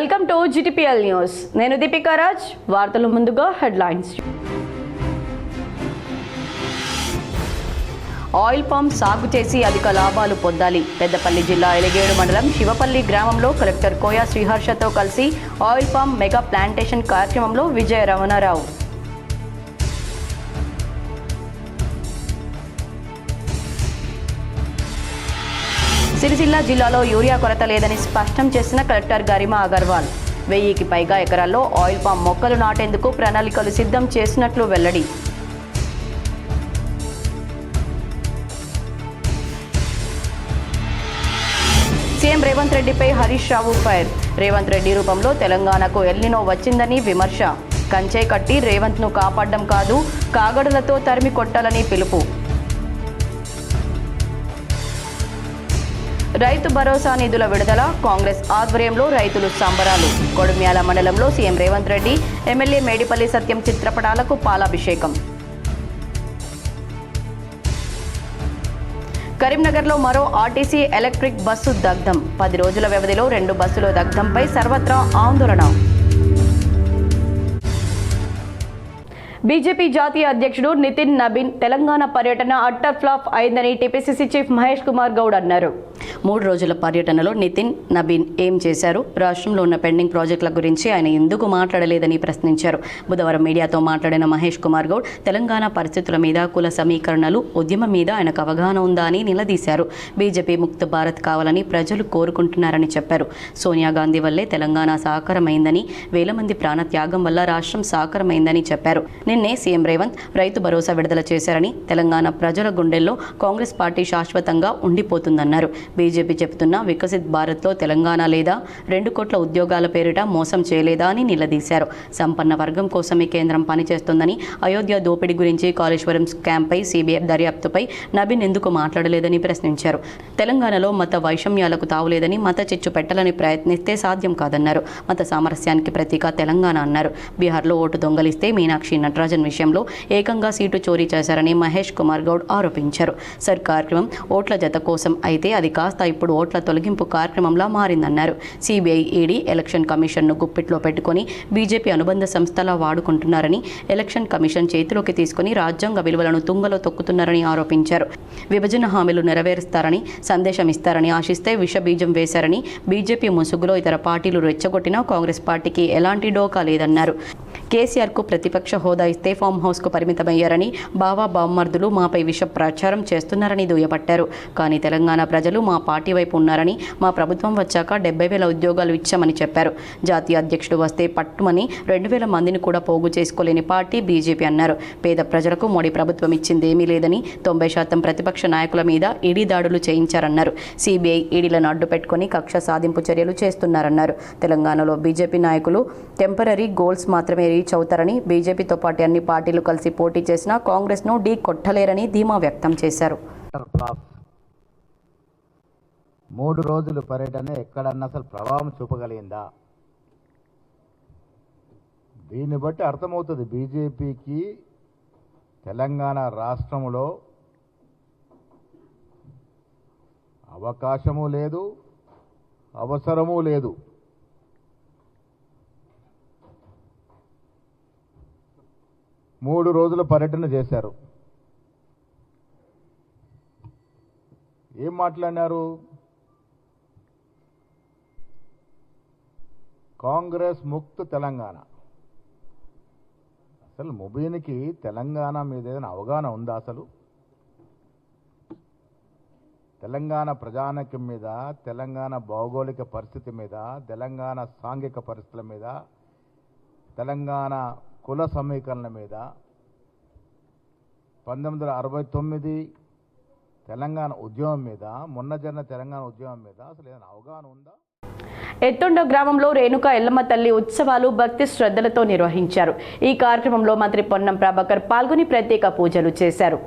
Welcome to GTPL news. నేను దీపికా రాజ్. వార్తలు ముందుగా హెడ్లైన్స్. ఆయిల్ పంప్ సాగు చేసి అధిక లాభాలు పొందాలి. పెద్దపల్లి జిల్లా ఎలిగేడు మండలం శివపల్లి గ్రామంలో కలెక్టర్ కోయా శ్రీహర్షతో కలిసి ఆయిల్ పంప్ మెగా ప్లాంటేషన్ కార్యక్రమంలో విజయ రమణారావు. సిరిసిల్ల జిల్లాలో యూరియా కొరత లేదని స్పష్టం చేసిన కలెక్టర్ గరిమా అగర్వాల్. 1000కి పైగా ఎకరాల్లో ఆయిల్ పామ్ మొక్కలు నాటేందుకు ప్రణాళికలు సిద్ధం చేసినట్లు వెల్లడి. సీఎం రేవంత్ రెడ్డిపై హరీష్ రావు ఫైర్. రేవంత్ రెడ్డి రూపంలో తెలంగాణకు ఎల్నినో వచ్చిందని విమర్శ. కంచే కట్టి రేవంత్ను కాపాడడం కాదు, కాగడులతో తరిమి కొట్టాలని పిలుపు. రైతు భరోసా నిధుల విడుదల. కాంగ్రెస్ ఆధ్వర్యంలో రైతులు సంబరాలు. కొడుమ్యాల మండలంలో సీఎం రేవంత్ రెడ్డి, ఎమ్మెల్యే మేడిపల్లి సత్యం చిత్రపటాలకు పాలాభిషేకం. కరీంనగర్లో మరో ఆర్టీసీ ఎలక్ట్రిక్ బస్సు దగ్ధం. 10 రోజుల వ్యవధిలో 2 బస్సుల దగ్ధంపై సర్వత్రా ఆందోళన. బీజేపీ జాతీయ అధ్యక్షుడు నితిన్ నబీన్ తెలంగాణ పర్యటన అట్టర్ ఫ్లాప్ అయిందని టీపీసీసీ చీఫ్ మహేష్ కుమార్ గౌడ్ అన్నారు. 3 రోజుల పర్యటనలో నితిన్ నబీన్ ఏం చేశారు, రాష్ట్రంలో ఉన్న పెండింగ్ ప్రాజెక్టుల గురించి ఆయన ఎందుకు మాట్లాడలేదని ప్రశ్నించారు. బుధవారం మీడియాతో మాట్లాడిన మహేష్ కుమార్ గౌడ్ తెలంగాణ పరిస్థితుల మీద, కుల సమీకరణలు, ఉద్యమం మీద ఆయనకు అవగాహన ఉందా అని నిలదీశారు. బీజేపీ ముక్త భారత్ కావాలని ప్రజలు కోరుకుంటున్నారని చెప్పారు. సోనియా గాంధీ వల్లే తెలంగాణ సాకారమైందని, 1000 మంది ప్రాణత్యాగం వల్ల రాష్ట్రం సాకారమైందని చెప్పారు. నిన్నే సీఎం రేవంత్ రైతు భరోసా విడుదల చేశారని, తెలంగాణ ప్రజల గుండెల్లో కాంగ్రెస్ పార్టీ శాశ్వతంగా ఉండిపోతుందన్నారు. బీజేపీ చెబుతున్న వికసిత్ భారత్లో తెలంగాణ లేదా, 2 కోట్ల ఉద్యోగాల పేరిట మోసం చేయలేదా అని నిలదీశారు. సంపన్న వర్గం కోసమే కేంద్రం పనిచేస్తోందని, అయోధ్య దోపిడీ గురించి, కాళేశ్వరం స్కామ్పై సిబిఐ దర్యాప్తుపై నబీన్ ఎందుకు మాట్లాడలేదని ప్రశ్నించారు. తెలంగాణలో మత వైషమ్యాలకు తావులేదని, మత చిచ్చు పెట్టాలని ప్రయత్నిస్తే సాధ్యం కాదన్నారు. మత సామరస్యానికి ప్రతీక తెలంగాణ అన్నారు. బీహార్లో ఓటు దొంగలిస్తే మీనాక్షి నటరాజన్ విషయంలో ఏకంగా సీటు చోరీ చేశారని మహేష్ కుమార్ గౌడ్ ఆరోపించారు. కార్యక్రమం ఓట్ల జత కోసం అయితే అది కాస్త ఇప్పుడు ఓట్ల తొలగింపు కార్యక్రమంలా మారిందన్నారు. సిబిఐ, ఈడీ, ఎలక్షన్ కమిషన్ను గుప్పిట్లో పెట్టుకుని బీజేపీ అనుబంధ సంస్థలా వాడుకుంటున్నారని, ఎలక్షన్ కమిషన్ చేతిలోకి తీసుకుని రాజ్యాంగ విలువలను తుంగలో తొక్కుతున్నారని ఆరోపించారు. విభజన హామీలు నెరవేరుస్తారని, సందేశం ఇస్తారని ఆశిస్తే విషబీజం వేశారని, బీజేపీ ముసుగులో ఇతర పార్టీలు రెచ్చగొట్టినా కాంగ్రెస్ పార్టీకి ఎలాంటి డోకా లేదన్నారు. కేసీఆర్కు ప్రతిపక్ష హోదా ఇస్తే ఫామ్ హౌస్కు పరిమితమయ్యారని, బావా బామ్మర్దులు మాపై విష ప్రచారం చేస్తున్నారని దుయ్యబట్టారు. కానీ తెలంగాణ ప్రజలు మా పార్టీ వైపు ఉన్నారని, మా ప్రభుత్వం వచ్చాక 70,000 ఉద్యోగాలు ఇచ్చామని చెప్పారు. జాతీయ అధ్యక్షుడు వస్తే పట్టుమని 2,000 మందిని కూడా పోగు చేసుకోలేని పార్టీ బీజేపీ అన్నారు. పేద ప్రజలకు మోడీ ప్రభుత్వం ఇచ్చిందేమీ లేదని, 90% ప్రతిపక్ష నాయకుల మీద ఈడీ దాడులు చేయించారన్నారు. సిబిఐ, ఈడీలను అడ్డు పెట్టుకుని కక్ష సాధింపు చర్యలు చేస్తున్నారన్నారు. తెలంగాణలో బీజేపీ నాయకులు టెంపరరీ గోల్స్ మాత్రమే రీచ్ అవుతారని, బీజేపీతో పాటు అన్ని పార్టీలు కలిసి పోటీ చేసినా కాంగ్రెస్ను ఢీ కొట్టలేరని ధీమా వ్యక్తం చేశారు. 3 రోజుల పర్యటన ఎక్కడన్నా అసలు ప్రభావం చూపగలిగిందా? దీన్ని బట్టి అర్థమవుతుంది బీజేపీకి తెలంగాణ రాష్ట్రంలో అవకాశము లేదు, అవసరము లేదు. మూడు రోజుల పర్యటన చేశారు. ఏం మాట్లాడినారు? కాంగ్రెస్ ముక్త్ తెలంగాణ. అసలు ముబీన్కి తెలంగాణ మీద ఏదైనా అవగాహన ఉందా? అసలు తెలంగాణ ప్రజానీకం మీద, తెలంగాణ భౌగోళిక పరిస్థితి మీద, తెలంగాణ సాంఘిక పరిస్థితుల మీద, తెలంగాణ కుల సమీకరణ మీద, 1969 తెలంగాణ ఉద్యమం మీద, మొన్న జరిగిన తెలంగాణ ఉద్యమం మీద అసలు ఏదైనా అవగాహన ఉందా? ఎత్తుండ గ్రామంలో రేణుక ఎల్లమ్మ తల్లి ఉత్సవాలు భక్తి శ్రద్ధలతో నిర్వహించారు. ఈ కార్యక్రమంలో మంత్రి పొన్నం ప్రభాకర్ పాల్గొని ప్రత్యేక పూజలు చేశారు.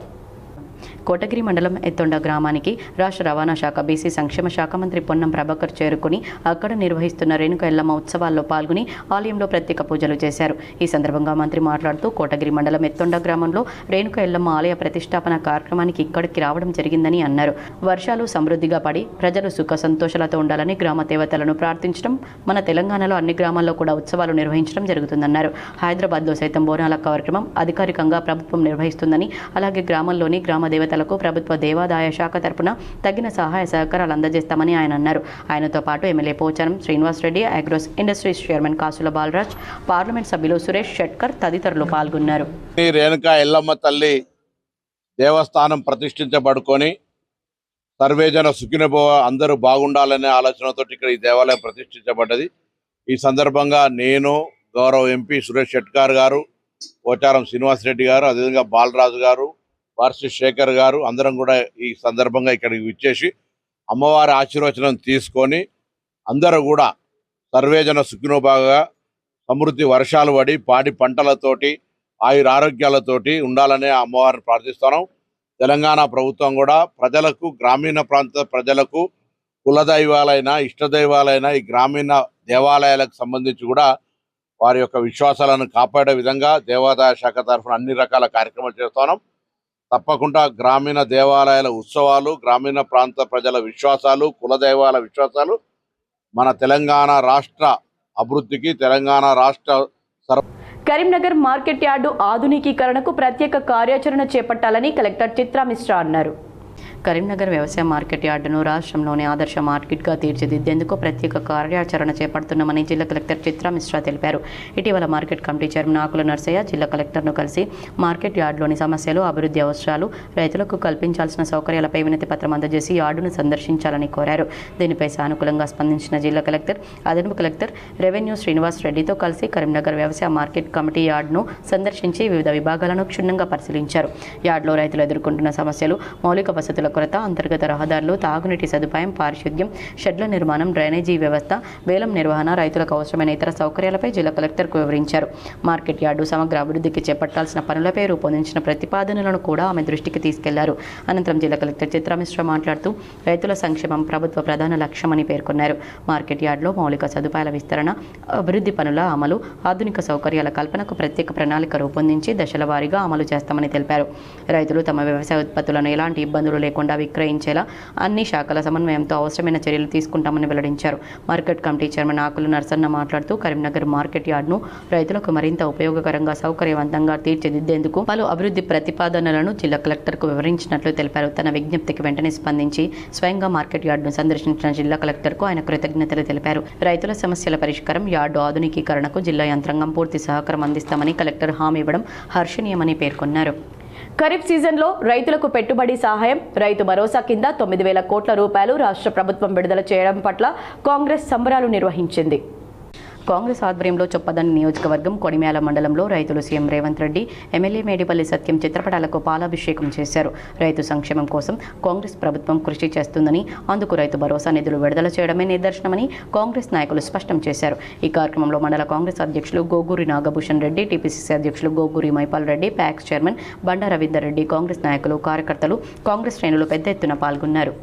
కోటగిరి మండలం ఎత్తొండ గ్రామానికి రాష్ట్ర రవాణా శాఖ బీసీ సంక్షేమ శాఖ మంత్రి పొన్నం ప్రభాకర్ చేరుకుని అక్కడ నిర్వహిస్తున్న రేణుక ఎల్లమ్మ ఉత్సవాల్లో పాల్గొని ఆలయంలో ప్రత్యేక పూజలు చేశారు. ఈ సందర్భంగా మంత్రి మాట్లాడుతూ కోటగిరి మండలం ఎత్తొండ గ్రామంలో రేణుక ఎల్లమ్మ ఆలయ ప్రతిష్టాపన కార్యక్రమానికి ఇక్కడికి రావడం జరిగిందని అన్నారు. వర్షాలు సమృద్ధిగా పడి ప్రజలు సుఖ సంతోషాలతో ఉండాలని గ్రామ దేవతలను ప్రార్థించడం, మన తెలంగాణలో అన్ని గ్రామాల్లో కూడా ఉత్సవాలు నిర్వహించడం జరుగుతుందన్నారు. హైదరాబాద్లో సైతం బోనాల కార్యక్రమం అధికారికంగా ప్రభుత్వం నిర్వహిస్తుందని, అలాగే గ్రామంలోని గ్రామ దేవతలకు ప్రభుత్వ దేవాదాయ శాఖ తరపున తగిన సహాయ సహకారాలు అందజేస్తామని ఆయన అన్నారు. ఆయనతో పాటు MLA Pocharam Srinivas Reddy, agros industries chairman కాసుల బాలరాజ్, పార్లమెంట్ సభ్యులు సురేష్ షెట్కర్ తదితరులు పాల్గొన్నారు. రేణుక ఎల్లమ్మ తల్లి దేవస్థానం ప్రతిష్ఠించబడుకొని సర్వేజన సుఖినభవ అందరూ బాగుండాలనే ఆలోచనతో ఇక్కడ ఈ దేవాలయం ప్రతిష్ఠించబడ్డది. ఈ సందర్భంగా నేను, గౌరవ ఎంపీ సురేష్ షెట్కర్ గారు, పోచారం శ్రీనివాస్ రెడ్డి గారు, అదేవిధంగా బాలరాజు గారు, వార్షి శేఖర్ గారు అందరం కూడా ఈ సందర్భంగా ఇక్కడికి విచ్చేసి అమ్మవారి ఆశీర్వచనం తీసుకొని అందరూ కూడా సర్వేజన సుఖినోభాగా సమృద్ధి వర్షాలు పడి పాడి పంటలతోటి ఆయురారోగ్యాలతోటి ఉండాలనే అమ్మవారిని ప్రార్థిస్తున్నాం. తెలంగాణ ప్రభుత్వం కూడా ప్రజలకు, గ్రామీణ ప్రాంత ప్రజలకు కులదైవాలైన ఇష్టదైవాలైన ఈ గ్రామీణ దేవాలయాలకు సంబంధించి కూడా వారి యొక్క విశ్వాసాలను కాపాడే విధంగా దేవాదాయ శాఖ తరఫున అన్ని రకాల కార్యక్రమాలు చేస్తున్నాం. తప్పకుండా గ్రామీణ దేవాలయాల ఉత్సవాలు, గ్రామీణ ప్రాంత ప్రజల విశ్వాసాలు, కులదైవాల విశ్వాసాలు మన తెలంగాణ రాష్ట్ర అభివృద్ధికి, తెలంగాణ రాష్ట్ర కరీంనగర్ మార్కెట్ యార్డు ఆధునికీకరణకు ప్రత్యేక కార్యాచరణ చేపట్టాలని కలెక్టర్ చిత్రా మిశ్రా అన్నారు. కరీంనగర్ వ్యవసాయ మార్కెట్ యార్డును రాష్ట్రంలోని ఆదర్శ మార్కెట్గా తీర్చిదిద్దేందుకు ప్రత్యేక కార్యాచరణ చేపడుతున్నామని జిల్లా కలెక్టర్ చిత్రా మిశ్రా తెలిపారు. ఇటీవల మార్కెట్ కమిటీ చైర్మన్ ఆకుల నర్సయ్య జిల్లా కలెక్టర్ను కలిసి మార్కెట్ యార్డులోని సమస్యలు, అభివృద్ధి అవసరాలు, రైతులకు కల్పించాల్సిన సౌకర్యాలపై వినతి పత్రం అందజేసి యార్డును సందర్శించాలని కోరారు. దీనిపై సానుకూలంగా స్పందించిన జిల్లా కలెక్టర్, అదనపు కలెక్టర్ రెవెన్యూ శ్రీనివాస్ రెడ్డితో కలిసి కరీంనగర్ వ్యవసాయ మార్కెట్ కమిటీ యార్డును సందర్శించి వివిధ విభాగాలను క్షుణ్ణంగా పరిశీలించారు. యార్డులో రైతులు ఎదుర్కొంటున్న సమస్యలు, మౌలిక వసతుల కొరత, అంతర్గత రహదారులు, తాగునీటి సదుపాయం, పారిశుద్ధ్యం, షెడ్ల నిర్మాణం, డ్రైనేజీ వ్యవస్థ, వేలం నిర్వహణ, రైతులకు అవసరమైన ఇతర సౌకర్యాలపై జిల్లా కలెక్టర్కు వివరించారు. మార్కెట్ యార్డు సమగ్ర అభివృద్ధికి చేపట్టాల్సిన పనులపై రూపొందించిన ప్రతిపాదనలను కూడా ఆమె దృష్టికి తీసుకెళ్లారు. అనంతరం జిల్లా కలెక్టర్ చిత్రా మిశ్రా మాట్లాడుతూ రైతుల సంక్షేమం ప్రభుత్వ ప్రధాన లక్ష్యమని పేర్కొన్నారు. మార్కెట్ యార్డులో మౌలిక సదుపాయాల విస్తరణ, అభివృద్ధి పనుల అమలు, ఆధునిక సౌకర్యాల కల్పనకు ప్రత్యేక ప్రణాళిక రూపొందించి దశల వారీగా అమలు చేస్తామని తెలిపారు. రైతులు తమ వ్యవసాయ ఉత్పత్తులను ఎలాంటి ఇబ్బందులు లేకుండా విక్రయించేలా అన్ని శాఖల సమన్వయంతో అవసరమైన చర్యలు తీసుకుంటామని వెల్లడించారు. మార్కెట్ కమిటీ చైర్మన్ ఆకుల నర్సన్న మాట్లాడుతూ కరీంనగర్ మార్కెట్ యార్డును రైతులకు మరింత ఉపయోగకరంగా, సౌకర్యవంతంగా తీర్చిదిద్దేందుకు పలు అభివృద్ధి ప్రతిపాదనలను జిల్లా కలెక్టర్కు వివరించినట్లు తెలిపారు. తన విజ్ఞప్తికి వెంటనే స్పందించి స్వయంగా మార్కెట్ యార్డును సందర్శించిన జిల్లా కలెక్టర్కు ఆయన కృతజ్ఞతలు తెలిపారు. రైతుల సమస్యల పరిష్కారం, యార్డు ఆధునికీకరణకు జిల్లా యంత్రాంగం పూర్తి సహకారం అందిస్తామని కలెక్టర్ హామీ ఇవ్వడం హర్షణీయమని పేర్కొన్నారు. ఖరీఫ్ సీజన్లో రైతులకు పెట్టుబడి సహాయం, రైతు భరోసా కింద 9,000 కోట్ల రూపాయలు రాష్ట్ర ప్రభుత్వం విడుదల చేయడం పట్ల కాంగ్రెస్ సంబరాలు నిర్వహించింది. కాంగ్రెస్ ఆధ్వర్యంలో చొప్పదండి నియోజకవర్గం కొడిమ్యాల మండలంలో రైతులు సీఎం రేవంత్ రెడ్డి, ఎమ్మెల్యే మేడిపల్లి సత్యం చిత్రపటాలకు పాలాభిషేకం చేశారు. రైతు సంక్షేమం కోసం కాంగ్రెస్ ప్రభుత్వం కృషి చేస్తుందని, అందుకు రైతు భరోసా నిధులు విడుదల చేయడమే నిదర్శనమని కాంగ్రెస్ నాయకులు స్పష్టం చేశారు. ఈ కార్యక్రమంలో మండల కాంగ్రెస్ అధ్యక్షులు గోగూరి నాగభూషణ్ రెడ్డి, టీపీసీసీ అధ్యక్షులు గోగూరి మైపాల్ రెడ్డి, ప్యాక్స్ చైర్మన్ బండా రవీందర్ రెడ్డి, కాంగ్రెస్ నాయకులు, కార్యకర్తలు, కాంగ్రెస్ శ్రేణులు పెద్ద ఎత్తున పాల్గొన్నారు.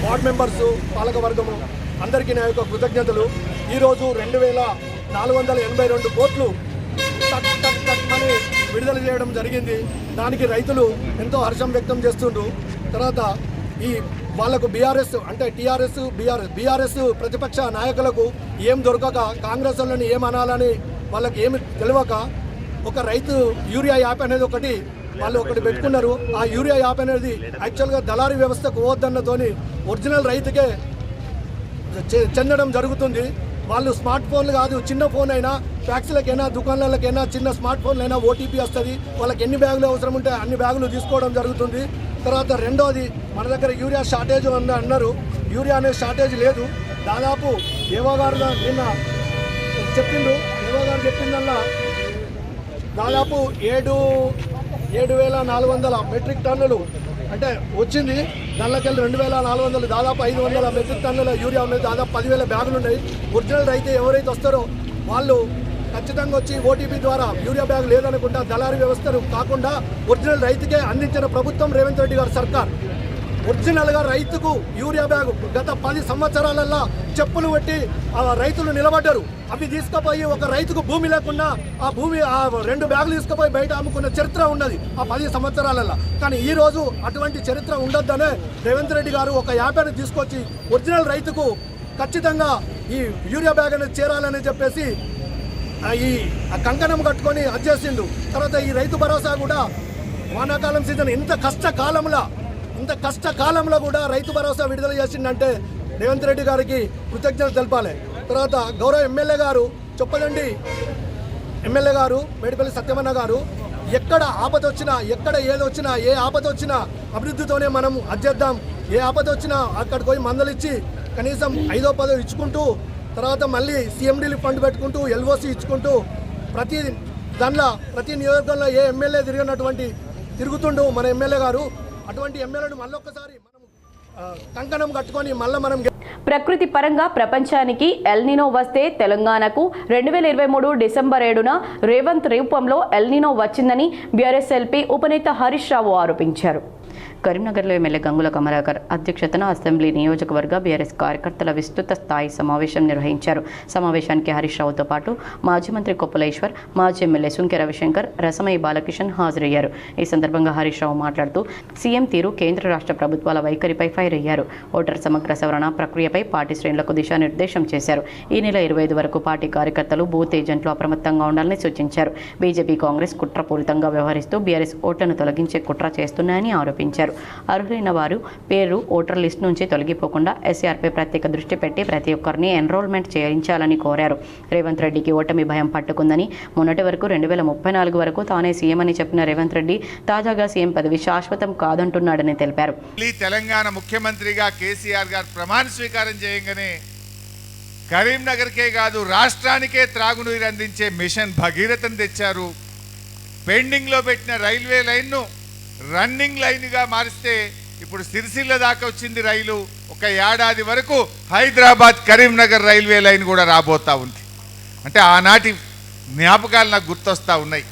వార్డ్ మెంబర్సు, పాలకవర్గము అందరికీ నా యొక్క కృతజ్ఞతలు. ఈరోజు 2,482 కోట్లు అని విడుదల చేయడం జరిగింది. దానికి రైతులు ఎంతో హర్షం వ్యక్తం చేస్తుండ్రు. తర్వాత ఈ వాళ్లకు బీఆర్ఎస్ అంటే టీఆర్ఎస్, బీఆర్ఎస్ ప్రతిపక్ష నాయకులకు ఏం దొరకక, కాంగ్రెస్ వాళ్ళని ఏమనాలని వాళ్ళకి ఏమి తెలియక ఒక రైతు యూరియా యాప్ అనేది వాళ్ళు ఒకటి పెట్టుకున్నారు. ఆ యూరియా యాప్ అనేది యాక్చువల్గా దళారీ వ్యవస్థకు పోవద్దన్నతోని ఒరిజినల్ రైతుకే చెందడం జరుగుతుంది. వాళ్ళు స్మార్ట్ ఫోన్లు కాదు, చిన్న ఫోన్ అయినా ట్యాక్సీలకైనా, దుకాణాలకైనా, చిన్న స్మార్ట్ ఫోన్లైనా ఓటీపీ వస్తుంది. వాళ్ళకి ఎన్ని బ్యాగులు అవసరం ఉంటే అన్ని బ్యాగులు తీసుకోవడం జరుగుతుంది. తర్వాత రెండోది, మన దగ్గర యూరియా షార్టేజ్ అన్నారు. యూరియా అనే షార్టేజ్ లేదు. దాదాపు ఏవో గారు నిన్న చెప్పిండ్రు. ఏవో గారు చెప్పిందల్లా దాదాపు 7,400 మెట్రిక్ టన్నులు అంటే వచ్చింది. దానిలోకెళ్ళి 2,400, దాదాపు 500 మెట్రిక్ టన్నుల యూరియా ఉన్నాయి. దాదాపు 10,000 బ్యాగులు ఉన్నాయి. ఒరిజినల్ రైతు ఎవరైతే వస్తారో వాళ్ళు ఖచ్చితంగా వచ్చి ఓటీపీ ద్వారా యూరియా బ్యాగ్ లేదనుకుంటా దళారీ వ్యవస్థను కాకుండా ఒరిజినల్ రైతుకే అందించిన ప్రభుత్వం రేవంత్ రెడ్డి గారి సర్కార్. ఒరిజినల్గా రైతుకు యూరియా బ్యాగ్ గత 10 సంవత్సరాలల్లో చెప్పులు పెట్టి రైతులు నిలబడ్డారు. అవి తీసుకుపోయి ఒక రైతుకు భూమి లేకుండా ఆ 2 బ్యాగులు తీసుకుపోయి బయట అమ్ముకున్న చరిత్ర ఉన్నది ఆ 10 సంవత్సరాలలో. కానీ ఈ రోజు అటువంటి చరిత్ర ఉండొద్దనే రేవంత్ రెడ్డి గారు ఒక యాప్ని తీసుకొచ్చి ఒరిజినల్ రైతుకు ఖచ్చితంగా ఈ యూరియా బ్యాగ్ అనేది చేరాలని చెప్పేసి ఈ కంకణం కట్టుకొని అజ్జేసిండు. తర్వాత ఈ రైతు భరోసా కూడా వానాకాలం సీజన్ ఇంత కష్టకాలంలో కూడా రైతు భరోసా విడుదల చేసిందంటే రేవంత్ రెడ్డి గారికి కృతజ్ఞతలు తెలపాలి. తర్వాత గౌరవ ఎమ్మెల్యే గారు చొప్పదండి ఎమ్మెల్యే గారు మేడిపల్లి సత్యమన్న గారు ఎక్కడ ఆపద వచ్చినా ఎక్కడ ఏదొచ్చినా ఏ ఆపద వచ్చినా అభివృద్ధితోనే మనం అజ్జేద్దాం, ఏ ఆపద వచ్చినా అక్కడికి పోయి మందలిచ్చి కనీసం 5వ 10వ ఇచ్చుకుంటూ తర్వాత మళ్ళీ సిఎండీలు ఫండ్ పెట్టుకుంటూ ఎల్ఓసి ఇచ్చుకుంటూ ప్రతి నియోజకవర్గంలో ఏ ఎమ్మెల్యే తిరుగుతుండు మన ఎమ్మెల్యే గారు. అటువంటి ఎమ్మెల్యేను మళ్ళొక్కసారి మనం కంకణం కట్టుకొని మనం ప్రకృతి పరంగా ప్రపంచానికి ఎల్నినో వస్తే తెలంగాణకు 2023 డిసెంబర్ 7న రేవంత్ రూపంలో ఎల్నినో వచ్చిందని బీఆర్ఎస్ ఎల్పీ ఉపనేత హరీష్ రావు ఆరోపించారు. కరీంనగర్లో ఎమ్మెల్యే గంగుల కమలాకర్ అధ్యక్షతన అసెంబ్లీ నియోజకవర్గ బీఆర్ఎస్ కార్యకర్తల విస్తృత స్థాయి సమావేశం నిర్వహించారు. సమావేశానికి హరీష్ రావుతో పాటు మాజీ మంత్రి కొప్పులేశ్వర్, మాజీ ఎమ్మెల్యే సుంకె రవిశంకర్, రసమయ్య బాలకిషన్ హాజరయ్యారు. ఈ సందర్భంగా హరీష్ రావు మాట్లాడుతూ సీఎం తీరు, కేంద్ర రాష్ట్ర ప్రభుత్వాల వైఖరిపై ఫైర్ అయ్యారు. ఓటర్ సమగ్ర సవరణ ప్రక్రియపై పార్టీ శ్రేణులకు దిశానిర్దేశం చేశారు. ఈ నెల 25 వరకు పార్టీ కార్యకర్తలు, బూత్ ఏజెంట్లు అప్రమత్తంగా ఉండాలని సూచించారు. బీజేపీ, కాంగ్రెస్ కుట్రపూరితంగా వ్యవహరిస్తూ బీఆర్ఎస్ ఓట్లను తొలగించే కుట్ర చేస్తున్నాయని ఆరోపించారు. అర్హులైన వారు పేరు ఓటర్ లిస్టు నుంచి తొలగిపోకుండా ఎస్ఆర్పై ప్రత్యేక దృష్టి పెట్టి ప్రతి ఒక్కరిని ఎన్రోల్మెంట్ చేయించాలని కోరారు. రేవంత్ రెడ్డికి ఓటమి భయం పట్టుకుందని, మొన్నటి వరకు 2034 వరకు తానే సీఎం అని చెప్పిన రేవంత్ రెడ్డి తాజాగా సీఎం పదవి శాశ్వతం కాదంటున్నాడని తెలిపారు. తెలంగాణ ముఖ్యమంత్రిగా కేసీఆర్ గారు ప్రమాణ స్వీకారం చేయగానే కరీంనగర్కే కాదు రాష్ట్రానికే త్రాగునీరు అందించే మిషన్ భగీరథను తెచ్చారు. పెండింగ్లో పెట్టిన రైల్వే లైన్ను రన్నింగ్ లైన్గా మారిస్తే ఇప్పుడు సిరిసిల్ల దాకా వచ్చింది రైలు. ఒక ఏడాది వరకు హైదరాబాద్ కరీంనగర్ రైల్వే లైన్ కూడా రాబోతా ఉంది. అంటే ఆనాటి జ్ఞాపకాలు నాకు గుర్తొస్తూ ఉన్నాయి.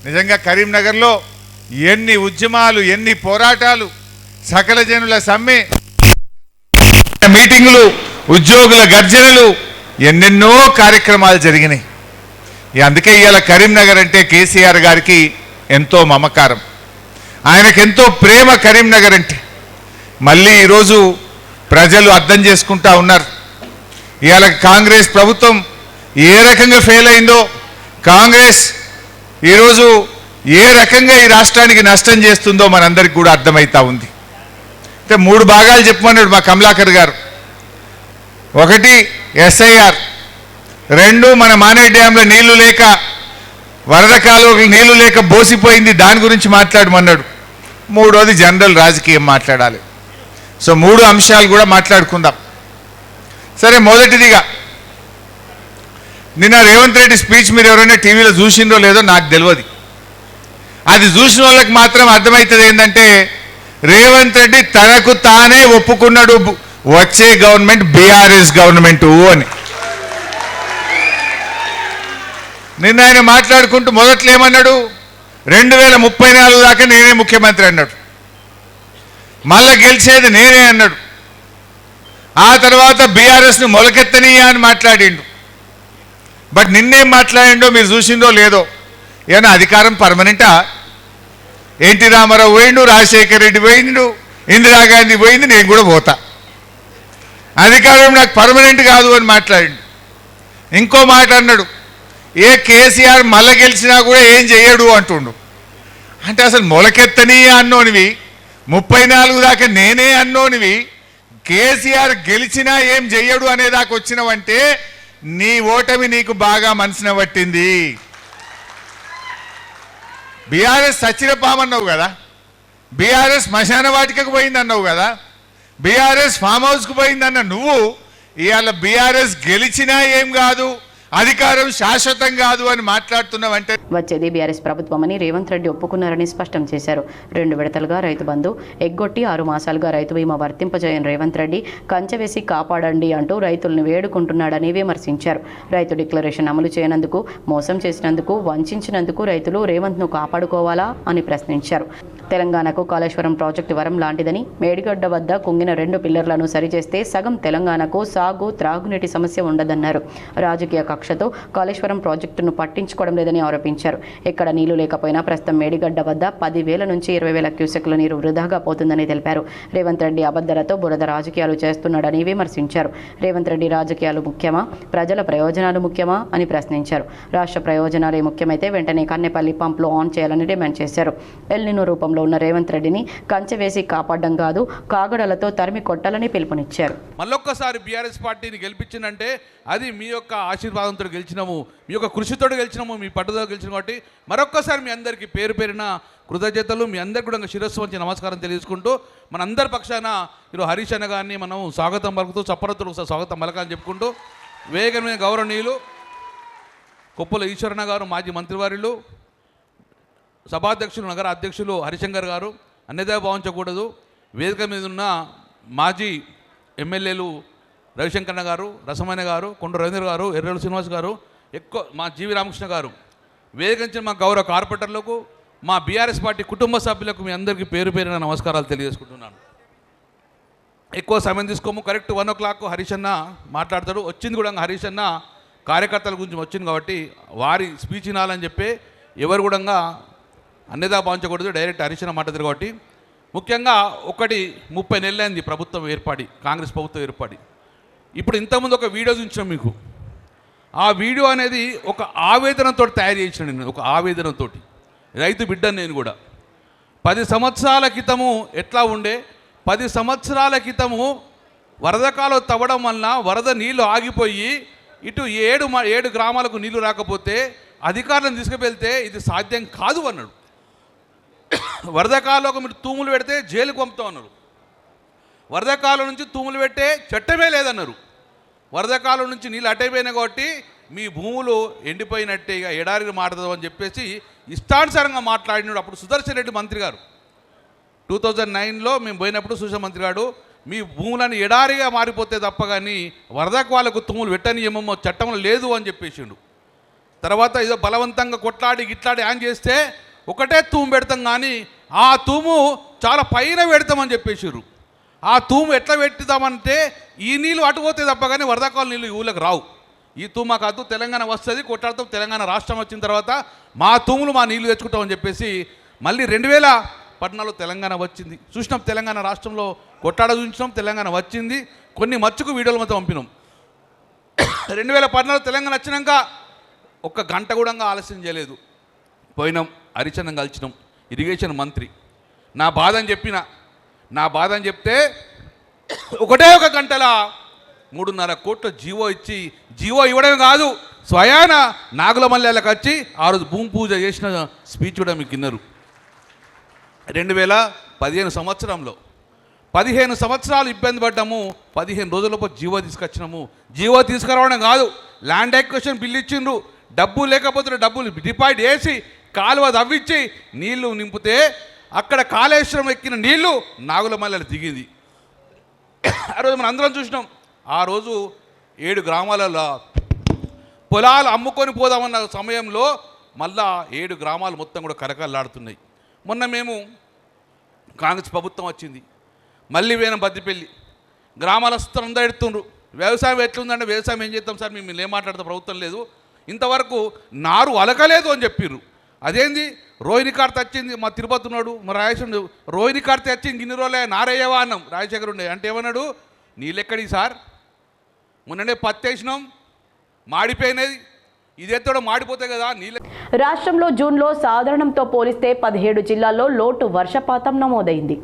నిజంగా కరీంనగర్లో ఎన్ని ఉద్యమాలు, ఎన్ని పోరాటాలు, సకల జనుల సమ్మె, మీటింగులు, ఉద్యోగుల గర్జనలు, ఎన్నెన్నో కార్యక్రమాలు జరిగినాయి. అందుకే ఇవాళ కరీంనగర్ అంటే కేసీఆర్ గారికి ఎంతో మమకారం, ఆయనకెంతో ప్రేమ కరీంనగర్ అంటే. మళ్ళీ ఈరోజు ప్రజలు అర్థం చేసుకుంటా ఉన్నారు. ఇవాళ కాంగ్రెస్ ప్రభుత్వం ఏ రకంగా ఫెయిల్ అయిందో, కాంగ్రెస్ ఈరోజు ఏ రకంగా ఈ రాష్ట్రానికి నష్టం చేస్తుందో మనందరికి కూడా అర్థమవుతా ఉంది. అంటే 3 భాగాలు చెప్పమన్నాడు మా కమలాకర్ గారు. 1 ఎస్ఐఆర్, 2 మన మానేరు డ్యాంలో నీళ్లు లేక, వరద కాలువకు నీళ్లు లేక బోసిపోయింది, దాని గురించి మాట్లాడమన్నాడు. 3వది జనరల్ రాజకీయం మాట్లాడాలి. సో 3 అంశాలు కూడా మాట్లాడుకుందాం. సరే, మొదటిదిగా నిన్న రేవంత్ రెడ్డి స్పీచ్ మీరు ఎవరైనా టీవీలో చూసిందో లేదో నాకు తెలియదు. అది చూసిన వాళ్ళకి మాత్రం అర్థమవుతుంది ఏంటంటే రేవంత్ రెడ్డి తనకు తానే ఒప్పుకున్నాడు వచ్చే గవర్నమెంట్ బీఆర్ఎస్ గవర్నమెంటు అని. నిన్న ఆయన మాట్లాడుకుంటూ మొదట్లో ఏమన్నాడు, 2034 దాకా నేనే ముఖ్యమంత్రి అన్నాడు. మళ్ళా గెలిచేది నేనే అన్నాడు. ఆ తర్వాత బీఆర్ఎస్ని మొలకెత్తనీయా అని మాట్లాడిండు. బట్ నిన్నేం మాట్లాడిండో మీరు చూసిండో లేదో. ఏమన్నా అధికారం పర్మనెంటా? ఎన్టీ రామారావు పోయిండు, రాజశేఖర్ రెడ్డి పోయిండు, ఇందిరాగాంధీ పోయింది, నేను కూడా పోతా. అధికారం నాకు పర్మనెంట్ కాదు అని మాట్లాడిండు. ఇంకో మాట అన్నాడు, ఏ కేసీఆర్ మళ్ళా గెలిచినా కూడా ఏం చేయడు అంటుండు. అంటే అసలు మొలకెత్తని అన్నోనివి, 34 దాకా నేనే అన్నోనివి, కేసీఆర్ గెలిచినా ఏం చెయ్యడు అనేదాకా వచ్చినవంటే నీ ఓటమి నీకు బాగా మనసున పట్టింది. బీఆర్ఎస్ సచ్చిన పామన్నావు కదా, బీఆర్ఎస్ శ్మశాన వాటికకు పోయిందన్నావు కదా, బీఆర్ఎస్ ఫామ్ హౌస్కు పోయిందన్న నువ్వు ఇవాళ బీఆర్ఎస్ గెలిచినా ఏం కాదు, అధికారం శాశ్వతం కాదు అని మాట్లాడుతున్నావంటే వచ్చేది బీఆర్ఎస్ ప్రభుత్వమని రేవంత్ రెడ్డి ఒప్పుకున్నారని స్పష్టం చేశారు. 2 విడతలుగా రైతు బంధు ఎగ్గొట్టి 6 మాసాలుగా రైతు బీమా వర్తింపజేయని రేవంత్ రెడ్డి కంచె వేసి కాపాడండి అంటూ రైతులను వేడుకుంటున్నాడని విమర్శించారు. రైతు డిక్లరేషన్ అమలు చేయనందుకు, మోసం చేసినందుకు, వంచినందుకు రైతులు రేవంత్ను కాపాడుకోవాలా అని ప్రశ్నించారు. తెలంగాణకు కాళేశ్వరం ప్రాజెక్టు వరం లాంటిదని, మేడిగడ్డ వద్ద కుంగిన 2 పిల్లర్లను సరిచేస్తే సగం తెలంగాణకు సాగు త్రాగునీటి సమస్య ఉండదన్నారు. రాజకీయ కక్షతో కాళేశ్వరం ప్రాజెక్టును పట్టించుకోవడం లేదని ఆరోపించారు. ఎక్కడ నీళ్లు లేకపోయినా ప్రస్తుతం మేడిగడ్డ వద్ద 10,000 నుంచి 20,000 క్యూసెక్ల నీరు వృధాగా పోతుందని తెలిపారు. రేవంత్ రెడ్డి అబద్ధలతో బురద రాజకీయాలు చేస్తున్నాడని విమర్శించారు. రేవంత్ రెడ్డి రాజకీయాలు ముఖ్యమా, ప్రజల ప్రయోజనాలు ముఖ్యమా అని ప్రశ్నించారు. రాష్ట్ర ప్రయోజనాలే ముఖ్యమైతే వెంటనే కన్నెపల్లి పంప్లు ఆన్ చేయాలని డిమాండ్ చేశారు. ఎల్నినో రూపంలో ఉన్న రేవంత్ రెడ్డిని కంచె వేసి కాపాడడం కాదు, కాగడలతో తరిమి కొట్టాలని పిలుపునిచ్చారు. మళ్ళొక్కసారి బీఆర్ఎస్ పార్టీని గెలిపించిందంటే అది మీ యొక్క ఆశీర్వాదంతో గెలిచినాము, మీ యొక్క కృషితో గెలిచినాము, మీ పట్టుదల గెలిచిన కాబట్టి మరొక్కసారి మీ అందరికీ పేరు పేరిన కృతజ్ఞతలు, మీ అందరికీ కూడా శిరస్సు వంచి నమస్కారం తెలియజేసుకుంటూ మన అందరి పక్షాన ఈరోజు హరీష్ అన్న గారిని మనం స్వాగతం పలుకుతూ చప్పరతులు స్వాగతం పలకాలని చెప్పుకుంటూ వేగమైన గౌరవనీయులు కొప్పుల ఈశ్వరన్న గారు, మాజీ మంత్రివర్యులు, సభాధ్యక్షులు, నగర అధ్యక్షులు హరిశంకర్ గారు, అన్యదా భావించకూడదు, వేదిక మీద ఉన్న మాజీ ఎమ్మెల్యేలు రవిశంకరన్న గారు, రసమైన గారు, కొండ రవీంద్ర గారు, ఎర్రలు శ్రీనివాస్ గారు, ఎక్కువ మా జీవి రామకృష్ణ గారు, వేదిక మా గౌరవ కార్పొరేటర్లకు, మా బీఆర్ఎస్ పార్టీ కుటుంబ సభ్యులకు మీ అందరికీ పేరు పేరున నమస్కారాలు తెలియజేసుకుంటున్నాను. ఎక్కువ సమయం తీసుకోము. కరెక్ట్ 1 o'clock హరీష్ అన్న మాట్లాడతాడు. వచ్చింది కూడా హరీష్ అన్న కార్యకర్తల గురించి వచ్చింది కాబట్టి వారి స్పీచ్ వినాలని చెప్పి ఎవరు కూడా అన్యదా భావించకూడదు, డైరెక్ట్ హరీష్ అన్న మాట్లాడతారు కాబట్టి ముఖ్యంగా 30 నెలలైంది ప్రభుత్వం ఏర్పడి, కాంగ్రెస్ ప్రభుత్వం ఏర్పడి. ఇప్పుడు ఇంతకుముందు ఒక వీడియో చూపించాం మీకు. ఆ వీడియో అనేది ఒక ఆవేదనతో తయారు చేసిన నేను, ఒక ఆవేదనతో రైతు బిడ్డను నేను కూడా. 10 సంవత్సరాల క్రితము ఎట్లా ఉండే, 10 సంవత్సరాల క్రితము వరదకాలం తవ్వడం వలన వరద నీళ్లు ఆగిపోయి ఇటు 7 గ్రామాలకు నీళ్లు రాకపోతే అధికారులను తీసుకువెళ్తే ఇది సాధ్యం కాదు అన్నాడు. వరదకాలంలో మీరు తూములు పెడితే జైలుకు పంపుతాం అన్నారు. వరదకాలం నుంచి తూములు పెట్టే చట్టమే లేదన్నారు. వరదకాలం నుంచి నీళ్ళు అట్టయిపోయినాయి కాబట్టి మీ భూములు ఎండిపోయినట్టే, ఇక ఎడారికి మాట్లాడదాం అని చెప్పేసి ఇష్టానుసారంగా మాట్లాడినాడు. అప్పుడు సుదర్శన్ రెడ్డి మంత్రి గారు 2009లో మేము పోయినప్పుడు సుదర్శన్ మంత్రి గారు మీ భూములను ఎడారిగా మారిపోతే తప్ప కానీ వరదకు వాళ్ళకు తూములు పెట్టని ఏమో చట్టంలో లేదు అని చెప్పేసిండు. తర్వాత ఏదో బలవంతంగా కొట్లాడి గిట్లాడి యాన్ చేస్తే ఒకటే తూము పెడతాం కానీ ఆ తూము చాలా పైన పెడతామని చెప్పేసారు. ఆ తూము ఎట్లా పెట్టుదామంటే ఈ నీళ్ళు అటుపోతే తప్ప కానీ వరదకాలం నీళ్ళు ఊళ్ళకి రావు. ఈ తూము కాదు, తెలంగాణ వస్తుంది, కొట్లాడతాం, తెలంగాణ రాష్ట్రం వచ్చిన తర్వాత మా తూములు మా నీళ్లు తెచ్చుకుంటామని చెప్పేసి మళ్ళీ 2014లో తెలంగాణ వచ్చింది. చూసినాం, తెలంగాణ రాష్ట్రంలో కొట్లాడ చూసినాం, తెలంగాణ వచ్చింది. కొన్ని మచ్చుకు వీడియోలు మొత్తం పంపినాం. 2014 తెలంగాణ వచ్చినాక 1 గంట కూడా ఆలస్యం చేయలేదు, పోయినాం, హరిచందం కలిసినాం, ఇరిగేషన్ మంత్రి. నా బాధ అని చెప్తే 1 గంటలా 3.5 కోట్ల జీవో ఇచ్చి, జీవో ఇవ్వడమే కాదు స్వయాన నాగులమల్లెలకు వచ్చి ఆ రోజు భూమి పూజ చేసిన స్పీచ్ కూడా మీకు విన్నారు. 2015 సంవత్సరంలో 15 సంవత్సరాలు ఇబ్బంది పడ్డాము, 15 రోజులలోపు జీవో తీసుకొచ్చినాము. జీవో తీసుకురావడం కాదు, ల్యాండ్ ఎక్విజిషన్ బిల్లు ఇచ్చిండ్రు, డబ్బు లేకపోతే డబ్బులు డిపాజిట్ చేసి కాలువ తవ్వించి నీళ్లు నింపితే అక్కడ కాళేశ్వరం ఎక్కిన నీళ్లు నాగులమల్లెలు దిగింది. ఆ రోజు మనం అందరం చూసినాం. ఆ రోజు 7 గ్రామాలలో పొలాలు అమ్ముకొని పోదామన్న సమయంలో మళ్ళా 7 గ్రామాలు మొత్తం కూడా కరకల్లాడుతున్నాయి. మొన్న మేము కాంగ్రెస్ ప్రభుత్వం వచ్చింది, మళ్ళీ వేనం బద్దిపల్లి గ్రామాలస్తులు అందరూ ఎడుతుండ్రు. వ్యవసాయం ఎట్లుందంటే వ్యవసాయం ఏం చేస్తాం సార్, మేము ఏం మాట్లాడతాం, ప్రభుత్వం లేదు, ఇంతవరకు నారు అలకలేదు అని చెప్పిర్రు. అదేంది రోహిణి కార్తె వచ్చింది, మా తిరుపతి ఉన్నాడు, మా రాజేశ్వరుడు, రోహిణి కార్తె వచ్చింది ఇన్ని రోజులే నారయ్యవా అన్నాం. రాజశేఖర్ ఉండే అంటే ఏమన్నాడు, నీళ్ళెక్కడి సార్, మొన్ననే పత్తి వేసినాం మాడిపోయినది, ఇదెత్తడం మాడిపోతాయి కదా నీళ్ళ. రాష్ట్రంలో జూన్లో సాధారణంతో పోలిస్తే 17 జిల్లాల్లో లోటు వర్షపాతం నమోదైంది.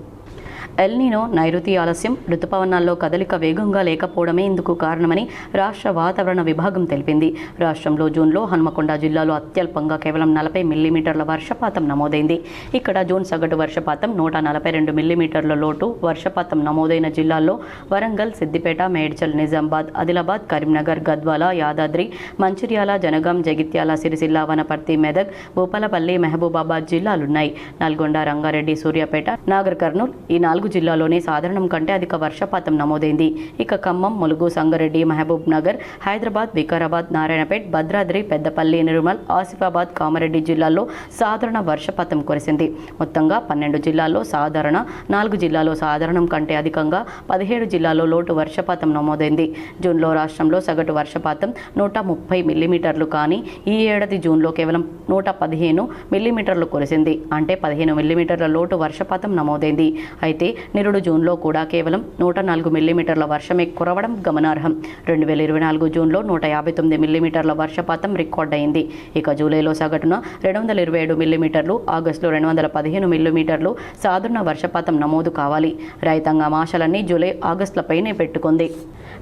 ఎల్నినో నైరుతి ఆలస్యం, రుతుపవనాల్లో కదలిక వేగంగా లేకపోవడమే ఇందుకు కారణమని రాష్ట్ర వాతావరణ విభాగం తెలిపింది. రాష్ట్రంలో జూన్లో హన్మకొండ జిల్లాలో అత్యల్పంగా కేవలం 40 మిల్లీమీటర్ల వర్షపాతం నమోదైంది. ఇక్కడ జూన్ సగటు వర్షపాతం 142 మిల్లీమీటర్ల లోటు వర్షపాతం నమోదైన జిల్లాల్లో వరంగల్, సిద్దిపేట, మేడ్చల్, నిజామాబాద్, ఆదిలాబాద్, కరీంనగర్, గద్వాల, యాదాద్రి, మంచిర్యాల, జనగాం, జగిత్యాల, సిరిసిల్ల, వనపర్తి, మెదక్, భూపాలపల్లి, మహబూబాబాద్ జిల్లాలున్నాయి. నల్గొండ, రంగారెడ్డి, సూర్యాపేట, నాగర్ కర్నూల్ ఈ 4 జిల్లాల్లోనే సాధారణం కంటే అధిక వర్షపాతం నమోదైంది. ఇక ఖమ్మం, ములుగు, సంగారెడ్డి, మహబూబ్ నగర్, హైదరాబాద్, వికారాబాద్, నారాయణపేట్, భద్రాద్రి, పెద్దపల్లి, నిర్మల్, ఆసిఫాబాద్, కామారెడ్డి జిల్లాల్లో సాధారణ వర్షపాతం కురిసింది. మొత్తంగా 12 జిల్లాల్లో సాధారణ, 4 జిల్లాల్లో సాధారణం కంటే అధికంగా 17 జిల్లాల్లో లోటు వర్షపాతం నమోదైంది. జూన్లో రాష్ట్రంలో సగటు వర్షపాతం 130 మిల్లీమీటర్లు కానీ ఈ ఏడాది జూన్లో కేవలం 115 మిల్లీమీటర్లు కురిసింది. అంటే 15 మిల్లీమీటర్ల లోటు వర్షపాతం నమోదైంది. అయితే నిరుడు జూన్లో కూడా కేవలం 104 మిల్లీమీటర్ల వర్షమే కురవడం గమనార్హం. 2024 జూన్లో 159 మిల్లీమీటర్ల వర్షపాతం రికార్డయింది. ఇక జూలైలో సగటున 227 మిల్లీమీటర్లు, ఆగస్టులో 215 మిల్లీమీటర్లు సాధారణ వర్షపాతం నమోదు కావాలి. రైతాంగం ఆశలన్నీ జూలై, ఆగస్టులపైనే పెట్టుకుంది.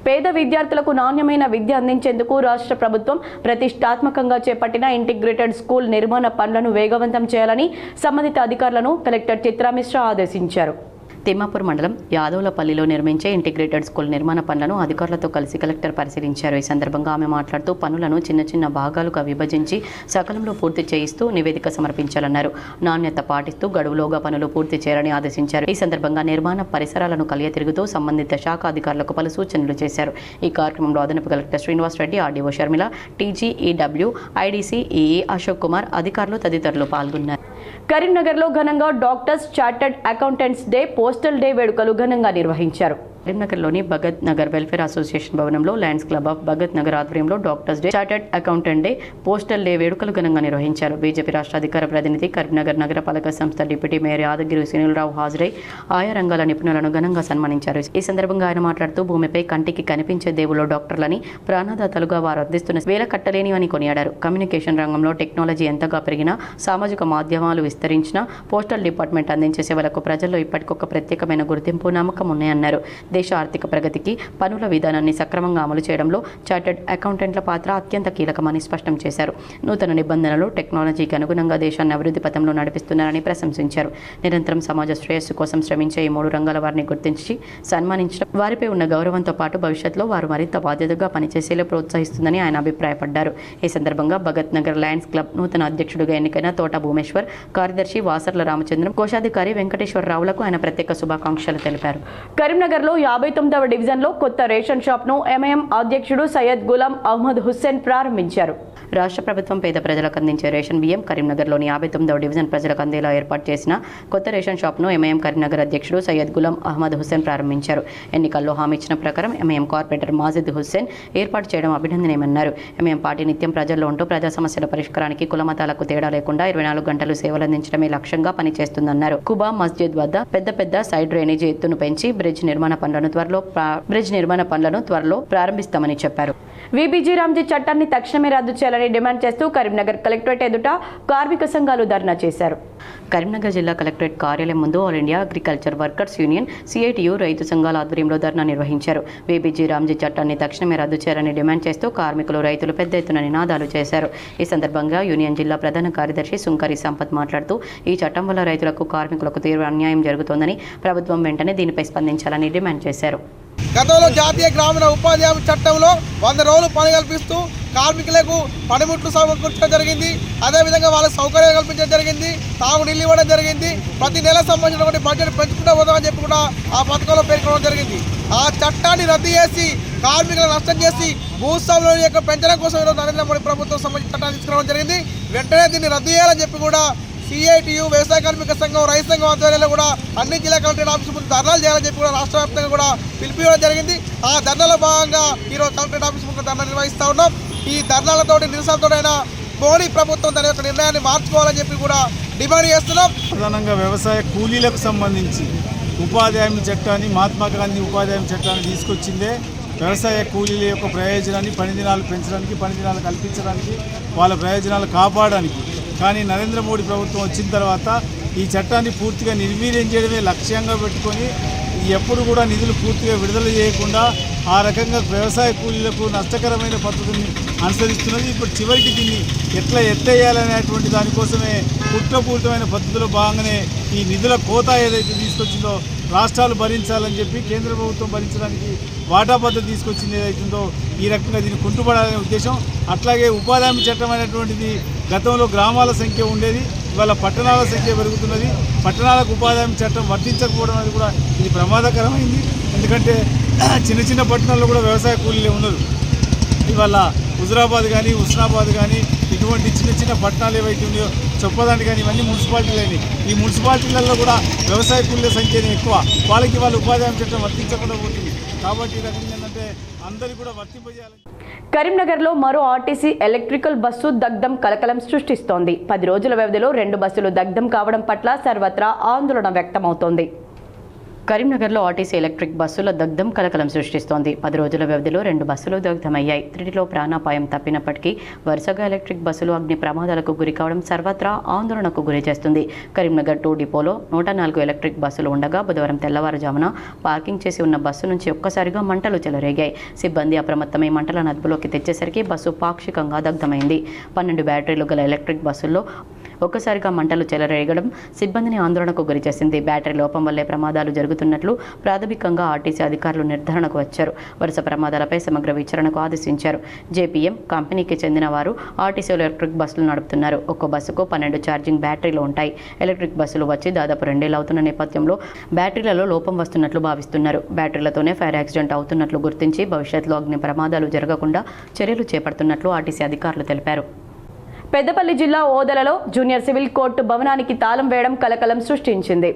పేద విద్యార్థులకు నాణ్యమైన విద్య అందించేందుకు రాష్ట్ర ప్రభుత్వం ప్రతిష్టాత్మకంగా చేపట్టిన ఇంటిగ్రేటెడ్ స్కూల్ నిర్మాణ పనులను వేగవంతం చేయాలని సంబంధిత అధికారులను కలెక్టర్ చిత్రా మిశ్రా ఆదేశించారు. తిమ్మాపూర్ మండలం యాదవులపల్లిలో నిర్మించే ఇంటిగ్రేటెడ్ స్కూల్ నిర్మాణ పనులను అధికారులతో కలిసి కలెక్టర్ పరిశీలించారు. ఈ సందర్భంగా ఆమె మాట్లాడుతూ పనులను చిన్న బాగాలుగా విభజించి సకాలంలో పూర్తి చేయిస్తూ నివేదిక సమర్పించాలన్నారు. నాణ్యత పాటిస్తూ గడువులోగా పనులు పూర్తి చేయాలని ఆదేశించారు. ఈ సందర్భంగా నిర్మాణ పరిసరాలను కలియతిరుగుతూ సంబంధిత శాఖ అధికారులకు పలు సూచనలు చేశారు. ఈ కార్యక్రమంలో అదనపు collector Srinivas Reddy, RDO Sharmila, TGEW, IDC, EE Ashok Kumar, అధికారులు తదితరులు పాల్గొన్నారు. కరీంనగర్లో ఘనంగా doctors chartered accountants day, postal day వేడుకలు ఘనంగా నిర్వహించారు. కరీంనగర్లోని భగత్ నగర్ వెల్ఫేర్ అసోసియేషన్ భవనంలో lions club of Bhagat Nagar ఆధ్వర్యంలో doctors day, chartered accountant day, postal day వేడుకలు ఘనంగా నిర్వహించారు. బీజేపీ రాష్ట్ర అధికార ప్రతినిధి, కరీంనగర్ నగరపాలక సంస్థ డిప్యూటీ మేయర్ యాదగిరి సునీల్రావు హాజరై ఆయా రంగాల నిపుణులను ఘనంగా సన్మానించారు. ఈ సందర్భంగా ఆయన మాట్లాడుతూ భూమిపై కంటికి కనిపించే దేవుళ్ళు డాక్టర్లని ప్రాణదాతలుగా వారు అందిస్తున్న వేల కట్టలేని అని కొనియాడారు. కమ్యూనికేషన్ రంగంలో టెక్నాలజీ ఎంతగా పెరిగినా, సామాజిక మాధ్యమాలు విస్తరించినా పోస్టల్ డిపార్ట్మెంట్ అందించే సేవలకు ప్రజల్లో ఇప్పటికొక ప్రత్యేకమైన గుర్తింపు, నమ్మకం ఉన్నాయన్నారు. దేశ ఆర్థిక ప్రగతికి పనుల విధానాన్ని సక్రమంగా అమలు చేయడంలో చార్టర్డ్ అకౌంటెంట్ల పాత్ర అత్యంత కీలకమని స్పష్టం చేశారు. నూతన నిబంధనలు, టెక్నాలజీకి అనుగుణంగా దేశాన్ని అభివృద్ధి పథంలో నడిపిస్తున్నారని ప్రశంసించారు. నిరంతరం సమాజ శ్రేయస్సు కోసం శ్రమించే ఈ 3 రంగాల వారిని గుర్తించి సన్మానించడం వారిపై ఉన్న గౌరవంతో పాటు భవిష్యత్తులో వారు మరింత బాధ్యతగా పనిచేసేలా ప్రోత్సహిస్తుందని ఆయన అభిప్రాయపడ్డారు. ఈ సందర్భంగా భగత్ నగర్ లయన్స్ క్లబ్ నూతన అధ్యక్షుడిగా ఎన్నికైన తోట భూమేశ్వర్, కార్యదర్శి వాసర్ల రామచంద్రం, కోశాధికారి వెంకటేశ్వరరావులకు ఆయన ప్రత్యేక శుభాకాంక్షలు తెలిపారు. కరీంనగర్లో 59వ డివిజన్లో కొత్త రేషన్ షాప్ను ఎంఐఎం అధ్యక్షుడు సయ్యద్ గులాం అహ్మద్ హుస్సేన్ ప్రారంభించారు. రాష్ట్ర ప్రభుత్వం పేద ప్రజలకు అందించే రేషన్ బియ్యం కరీంనగర్లోని 59వ డివిజన్ ప్రజలకు అందేలా ఏర్పాటు చేసిన కొత్త రేషన్ షాప్ను ఎంఐఎం కరీంనగర్ అధ్యక్షుడు సయ్యద్ గులాం అహ్మద్ హుస్సేన్ ప్రారంభించారు. ఎన్నికల్లో హామీ ఇచ్చిన ప్రకారం ఎంఐఎం కార్పొరేటర్ మాజిద్ హుస్సేన్ ఏర్పాటు చేయడం అభినందనీయమన్నారు. ఎంఐఎం పార్టీ నిత్యం ప్రజల్లో ఉంటూ ప్రజా సమస్యల పరిష్కారానికి కులమతాలకు తేడా లేకుండా 24 గంటలు సేవలందించడమే లక్ష్యంగా పనిచేస్తుందన్నారు. కుబా మస్జిద్ వద్ద పెద్ద సైడ్ డ్రైనేజీ ఎత్తును పెంచి బ్రిడ్జ్ నిర్మాణ పనులను త్వరలో ప్రారంభిస్తామని చెప్పారు. వీబీజీ రామ్జీ చట్టాన్ని తక్షణమే రద్దు చేయాలని డిమాండ్ చేస్తూ కరీంనగర్ కలెక్టరేట్ ఎదుట కార్మిక సంఘాలు ధర్నా చేశారు. కరీంనగర్ జిల్లా కలెక్టరేట్ కార్యాలయం ముందు all India agriculture workers union, CITU రైతు సంఘాల ఆధ్వర్యంలో ధర్నా నిర్వహించారు. వీబీజీ రామ్జీ చట్టాన్ని తక్షణమే రద్దు చేయాలని డిమాండ్ చేస్తూ కార్మికులు, రైతులు పెద్ద ఎత్తున నినాదాలు చేశారు. ఈ సందర్భంగా యూనియన్ జిల్లా ప్రధాన కార్యదర్శి సుంకరి సంపత్ మాట్లాడుతూ ఈ చట్టం వల్ల రైతులకు, కార్మికులకు తీవ్ర అన్యాయం జరుగుతోందని ప్రభుత్వం వెంటనే దీనిపై స్పందించాలని డిమాండ్ చేశారు. గతంలో జాతీయ గ్రామీణ ఉపాధి హామీ చట్టంలో 100 రోజులు పని కల్పిస్తూ కార్మికులకు పనిముట్లు సమకూర్చడం జరిగింది. అదేవిధంగా వాళ్ళకి సౌకర్యాలు కల్పించడం జరిగింది, తాగునీళ్ళు ఇవ్వడం జరిగింది. ప్రతి నెల సంబంధించిన బడ్జెట్ పెంచుకుంటూ పోదామని చెప్పి కూడా ఆ పథకంలో పేర్కొనడం జరిగింది. ఆ చట్టాన్ని రద్దు చేసి కార్మికులను నష్టం చేసి భూస్వాముల యొక్క పెంచడం కోసం ఈరోజు నరేంద్ర మోడీ ప్రభుత్వం సంబంధించిన చట్టాన్ని తీసుకురావడం జరిగింది. వెంటనే దీన్ని రద్దు చేయాలని చెప్పి కూడా సిఐటియు, వ్యవసాయ కార్మిక సంఘం, రైతు సంఘం ఆధ్వర్యంలో కూడా అన్ని జిల్లా కలెక్టరేట్ ఆఫీసు ముందు ధర్నాలు చేయాలని చెప్పి కూడా రాష్ట్ర వ్యాప్తంగా కూడా పిలిపివ్వడం జరిగింది. ఆ ధర్నాల భాగంగా ఈరోజు కలెక్టరేట్ ఆఫీసు ముందు ధర్నా నిర్వహిస్తూ ఉన్నాం. ఈ ధర్నాలతోటి, నిరసనతోటైనా మోడీ ప్రభుత్వం తన యొక్క నిర్ణయాన్ని మార్చుకోవాలని చెప్పి కూడా డిమాండ్ చేస్తున్నాం. ప్రధానంగా వ్యవసాయ కూలీలకు సంబంధించి ఉపాధి హామీ చట్టాన్ని, మహాత్మా గాంధీ ఉపాధి హామీ చట్టాన్ని తీసుకొచ్చిందే వ్యవసాయ కూలీల యొక్క ప్రయోజనాన్ని, పని దినాలు పెంచడానికి, పని దినాలు కల్పించడానికి, వాళ్ళ ప్రయోజనాలు కాపాడడానికి. కానీ నరేంద్ర మోడీ ప్రభుత్వం వచ్చిన తర్వాత ఈ చట్టాన్ని పూర్తిగా నిర్వీర్యం చేయడమే లక్ష్యంగా పెట్టుకొని ఎప్పుడు కూడా నిధులు పూర్తిగా విడుదల చేయకుండా ఆ రకంగా వ్యవసాయ కూలీలకు నష్టకరమైన పద్ధతిని అనుసరిస్తున్నది. ఇప్పుడు చివరికి దీన్ని ఎట్లా ఎత్తేయాలనేటువంటి దానికోసమే కుట్రపూరితమైన పద్ధతిలో భాగంగానే ఈ నిధుల కోత ఏదైతే తీసుకొచ్చిందో రాష్ట్రాలు భరించాలని చెప్పి కేంద్ర ప్రభుత్వం భరించడానికి వాటా పద్ధతి తీసుకొచ్చింది ఏదైతుందో ఈ రకంగా దీన్ని కుంటుపడాలనే ఉద్దేశం. అట్లాగే ఉపాధి హామీ చట్టం అనేటువంటిది గతంలో గ్రామాల సంఖ్య ఉండేది, ఇవాళ పట్టణాల సంఖ్య పెరుగుతున్నది. పట్టణాలకు ఉపాధి హామీ చట్టం వర్తించకపోవడం అనేది కూడా ఇది ప్రమాదకరమైంది. ఎందుకంటే చిన్న చిన్న పట్టణాల్లో కూడా వ్యవసాయ కూలీలే ఉన్నారు. ఇవాళ హుజురాబాద్ కానీ హుస్నాబాద్ కానీ ఇటువంటి చిన్న చిన్న పట్టణాలు ఏవైతే ఉన్నాయో చొప్పదండి కానీ ఇవన్నీ మున్సిపాలిటీలని, ఈ మున్సిపాలిటీలలో కూడా వ్యవసాయ కూలీల సంఖ్య ఎక్కువ, వాళ్ళకి వాళ్ళ ఉపాధి హామీ చట్టం వర్తించకుండా పోతుంది. కాబట్టి ఈ రకంగా ఏంటంటే అందరికీ కూడా వర్తింపజేయాలి. కరీంనగర్లో మరో ఆర్టీసీ ఎలక్ట్రికల్ బస్సు దగ్ధం కలకలం సృష్టిస్తోంది. 10 రోజుల వ్యవధిలో 2 బస్సులు దగ్ధం కావడం పట్ల సర్వత్రా ఆందోళన వ్యక్తమవుతోంది. కరీంనగర్లో ఆర్టీసీ ఎలక్ట్రిక్ బస్సుల దగ్ధం కలకలం సృష్టిస్తోంది. 10 రోజుల వ్యవధిలో 2 బస్సులు దగ్ధమయ్యాయి. 3లో ప్రాణాపాయం తప్పినప్పటికీ వరుసగా ఎలక్ట్రిక్ బస్సులు అగ్ని ప్రమాదాలకు గురి కావడం సర్వత్రా ఆందోళనకు గురి చేస్తుంది. కరీంనగర్ 2 డిపోలో 104 ఎలక్ట్రిక్ బస్సులు ఉండగా బుధవారం తెల్లవారుజామున పార్కింగ్ చేసి ఉన్న బస్సు నుంచి ఒక్కసారిగా మంటలు చెలరేగాయి. సిబ్బంది అప్రమత్తమై మంటలను అదుపులోకి తెచ్చేసరికి బస్సు పాక్షికంగా దగ్ధమైంది. 12 బ్యాటరీలు గల ఎలక్ట్రిక్ బస్సుల్లో ఒక్కసారిగా మంటలు చెలరేగడం సిబ్బందిని ఆందోళనకు గురిచేసింది. బ్యాటరీ లోపం వల్లే ప్రమాదాలు జరుగుతున్నట్లు ప్రాథమికంగా ఆర్టీసీ అధికారులు నిర్ధారణకు వచ్చారు. వరుస ప్రమాదాలపై సమగ్ర విచారణకు ఆదేశించారు. జేపీఎం కంపెనీకి చెందిన వారు ఆర్టీసీ ఎలక్ట్రిక్ బస్సులు నడుపుతున్నారు. ఒక్కో బస్సుకు 12 ఛార్జింగ్ బ్యాటరీలు ఉంటాయి. ఎలక్ట్రిక్ బస్సులు వచ్చి దాదాపు 2 ఏళ్లు అవుతున్న నేపథ్యంలో బ్యాటరీలలో లోపం వస్తున్నట్లు భావిస్తున్నారు. బ్యాటరీలతోనే ఫైర్ యాక్సిడెంట్ అవుతున్నట్లు గుర్తించి భవిష్యత్తులో అగ్ని ప్రమాదాలు జరగకుండా చర్యలు చేపడుతున్నట్లు ఆర్టీసీ అధికారులు తెలిపారు. పెద్దపల్లి జిల్లా ఓదలలో జూనియర్ సివిల్ కోర్టు భవనానికి తాళం వేయడం కలకలం సృష్టించింది.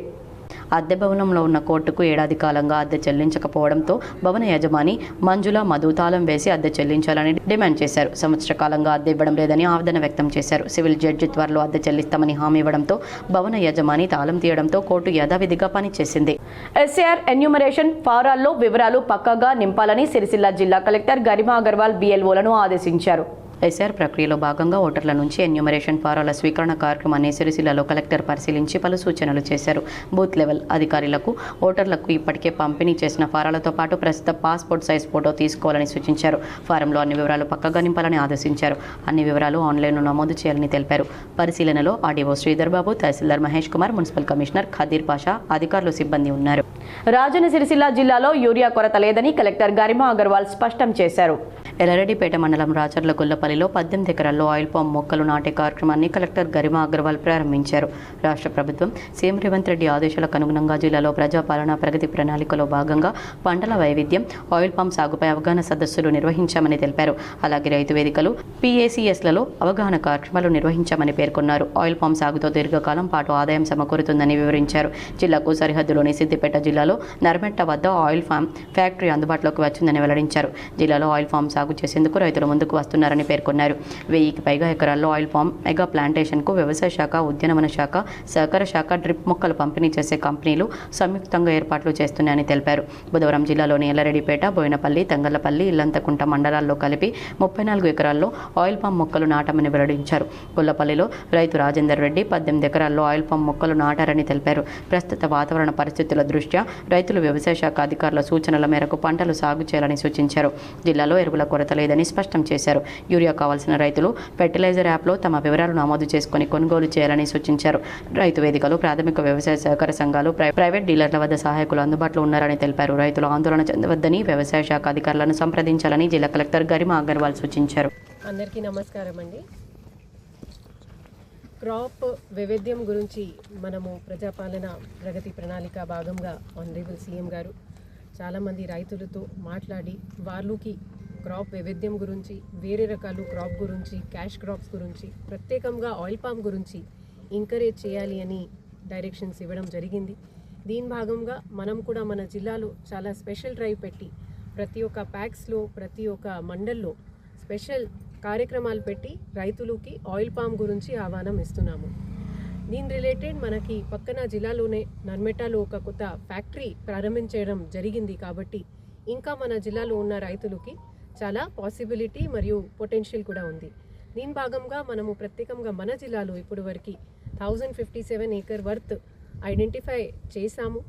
అద్దె భవనంలో ఉన్న కోర్టుకు ఏడాది కాలంగా అద్దె చెల్లించకపోవడంతో భవన యజమాని మంజుల మధు తాళం వేసి అద్దె చెల్లించాలని డిమాండ్ చేశారు. సంవత్సర కాలంగా అద్దె ఇవ్వడం లేదని ఆవేదన వ్యక్తం చేశారు. సివిల్ జడ్జి త్వరలో అద్దె చెల్లిస్తామని హామీ ఇవ్వడంతో భవన యజమాని తాళం తీయడంతో కోర్టు యథావిధిగా పనిచేసింది. ఎస్ఏఆర్ ఎన్యూమరేషన్ ఫారాల్లో వివరాలు పక్కాగా నింపాలని సిరిసిల్ల జిల్లా కలెక్టర్ గరిమా అగర్వాల్ బిఎల్ఓలను ఆదేశించారు. ఎస్ఆర్ ప్రక్రియలో భాగంగా ఓటర్ల నుంచి ఎన్యూమరేషన్ ఫారాల స్వీకరణ కార్యక్రమాన్ని సిరిసిల్లలో కలెక్టర్ పరిశీలించి పలు సూచనలు చేశారు. బూత్ లెవెల్ అధికారులకు ఓటర్లకు ఇప్పటికే పంపిణీ చేసిన ఫారాలతో పాటు ప్రస్తుత పాస్పోర్ట్ సైజ్ ఫోటో తీసుకోవాలని సూచించారు. ఫారంలో అన్ని వివరాలు పక్కగా నింపాలని ఆదేశించారు. అన్ని వివరాలు ఆన్లైన్లో నమోదు చేయాలని తెలిపారు. పరిశీలనలో ఆర్డీఓ శ్రీధర్ బాబు, తహసీల్దార్ మహేష్ కుమార్, మున్సిపల్ కమిషనర్ ఖదీర్ పాషా, అధికారులు, సిబ్బంది ఉన్నారు. రాజన్న సిరిసిల్ల జిల్లాలో యూరియా కొరత లేదని కలెక్టర్ గరిమా అగర్వాల్ స్పష్టం చేశారు. ఎల్లారెడ్డిపేట మండలం రాచర్ల గుల్లపల్లిలో 18 ఎకరాల్లో ఆయిల్ పామ్ మొక్కలు నాటే కార్యక్రమాన్ని కలెక్టర్ గరిమా అగర్వాల్ ప్రారంభించారు. రాష్ట్ర ప్రభుత్వం సీఎం రేవంత్ రెడ్డి ఆదేశాలకు అనుగుణంగా జిల్లాలో ప్రజాపాలన ప్రగతి ప్రణాళికలో భాగంగా పంటల వైవిధ్యం, ఆయిల్ పామ్ సాగుపై అవగాహన సదస్సులు నిర్వహించామని తెలిపారు. అలాగే రైతు వేదికలు, PACSలలో అవగాహన కార్యక్రమాలు నిర్వహించామని పేర్కొన్నారు. ఆయిల్ పామ్ సాగుతో దీర్ఘకాలం పాటు ఆదాయం సమకూరుతుందని వివరించారు. జిల్లాకు సరిహద్దులోని సిద్దిపేట జిల్లాలో నర్మెట్ట వద్ద ఆయిల్ ఫామ్ ఫ్యాక్టరీ అందుబాటులోకి వచ్చిందని వెల్లడించారు. జిల్లాలో ఆయిల్ ఫామ్ సాగు చేసేందుకు రైతులు ముందుకు వస్తున్నారని పేర్కొన్నారు. 1000కి పైగా ఎకరాల్లో ఆయిల్ పామ్ మెగా ప్లాంటేషన్కు వ్యవసాయ శాఖ, ఉద్యానవన శాఖ, సహకార శాఖ డ్రిప్ మొక్కలు పంపిణీ చేసే కంపెనీలు సంయుక్తంగా ఏర్పాట్లు చేస్తున్నాయని తెలిపారు. బుధవారం జిల్లాలోని ఎల్లారెడ్డిపేట, బోయినపల్లి, తంగళ్లపల్లి, ఇల్లంతకుంట మండలాల్లో కలిపి 34 ఎకరాల్లో ఆయిల్ పామ్ మొక్కలు నాటమని వెల్లడించారు. గొల్లపల్లిలో రైతు రాజేందర్ రెడ్డి 18 ఎకరాల్లో ఆయిల్ పామ్ మొక్కలు నాటారని తెలిపారు. ప్రస్తుత వాతావరణ పరిస్థితుల దృష్ట్యా రైతులు వ్యవసాయ శాఖ అధికారుల సూచనల మేరకు పంటలు సాగు చేయాలని సూచించారు. జిల్లాలో ఎరువుల కొరత లేదని స్పష్టం చేశారు. యూరియా కావాల్సిన రైతులు ఫెర్టిలైజర్ యాప్లో తమ వివరాలు నమోదు చేసుకుని కొనుగోలు చేయాలని సూచించారు. రైతు వేదికలు, ప్రాథమిక వ్యవసాయ సహకార సంఘాలు, ప్రైవేట్ డీలర్ల వద్ద సహాయకులు అందుబాటులో ఉన్నారని తెలిపారు. రైతులు ఆందోళన చెందవద్దని, వ్యవసాయ శాఖ అధికారులను సంప్రదించాలని జిల్లా కలెక్టర్ గరిమా అగర్వాల్ సూచించారు. అందరికీ నమస్కారం అండి. క్రాప్ వైవిధ్యం గురించి మనము ప్రజాపాలన ప్రగతి ప్రణాళిక భాగంగా ఆనరబుల్ సీఎం గారు చాలామంది రైతులతో మాట్లాడి వాళ్ళకి క్రాప్ వైవిధ్యం గురించి, వేరే రకాలు క్రాప్ గురించి, క్యాష్ క్రాప్స్ గురించి, ప్రత్యేకంగా ఆయిల్ పామ్ గురించి ఎంకరేజ్ చేయాలి అని డైరెక్షన్స్ ఇవ్వడం జరిగింది. దీని భాగంగా మనం కూడా మన జిల్లాలో చాలా స్పెషల్ డ్రైవ్ పెట్టి ప్రతి ఒక్క ప్యాక్స్లో, ప్రతి ఒక్క మండల్లో స్పెషల్ కార్యక్రమాలు పెట్టి రైతులకి ఆయిల్ పామ్ గురించి ఆహ్వానం ఇస్తున్నాము. దీని రిలేటెడ్ మనకి పక్కన జిల్లాలోనే నర్మెటాలో ఒక కొత్త ఫ్యాక్టరీ ప్రారంభించడం జరిగింది. కాబట్టి ఇంకా మన జిల్లాలో ఉన్న రైతులకి చాలా పాసిబిలిటీ మరియు పొటెన్షియల్ కూడా ఉంది. దీని భాగంగా మనము ప్రత్యేకంగా మన జిల్లాలో ఇప్పుడు వరకు 1057 ఏకర్ వర్త్ ఐడెంటిఫై చేశాము.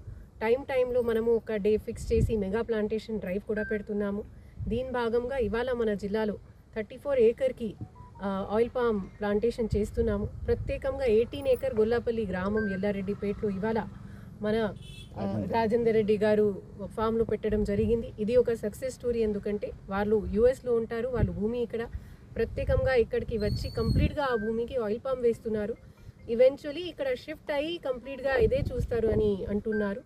టైంలో మనము ఒక డే ఫిక్స్ చేసి మెగా ప్లాంటేషన్ డ్రైవ్ కూడా పెడుతున్నాము. దీని భాగంగా ఇవాళ మన జిల్లాలో 34 ఏకర్కి ఆయిల్ పామ్ ప్లాంటేషన్ చేస్తున్నాము. ప్రత్యేకంగా 18 ఏకర్ గొల్లాపల్లి గ్రామం ఎల్లారెడ్డిపేటలో ఇవాళ మన రాజేందర్ రెడ్డి గారు ఫామ్లో పెట్టడం జరిగింది. ఇది ఒక సక్సెస్ స్టోరీ. ఎందుకంటే వాళ్ళు యూఎస్లో ఉంటారు, వాళ్ళు భూమి ఇక్కడ ప్రత్యేకంగా ఇక్కడికి వచ్చి కంప్లీట్గా ఆ భూమికి ఆయిల్ పామ్ వేస్తున్నారు. ఈవెన్చువలీ ఇక్కడ షిఫ్ట్ అయ్యి కంప్లీట్గా ఇదే చూస్తారు అని అంటున్నారు.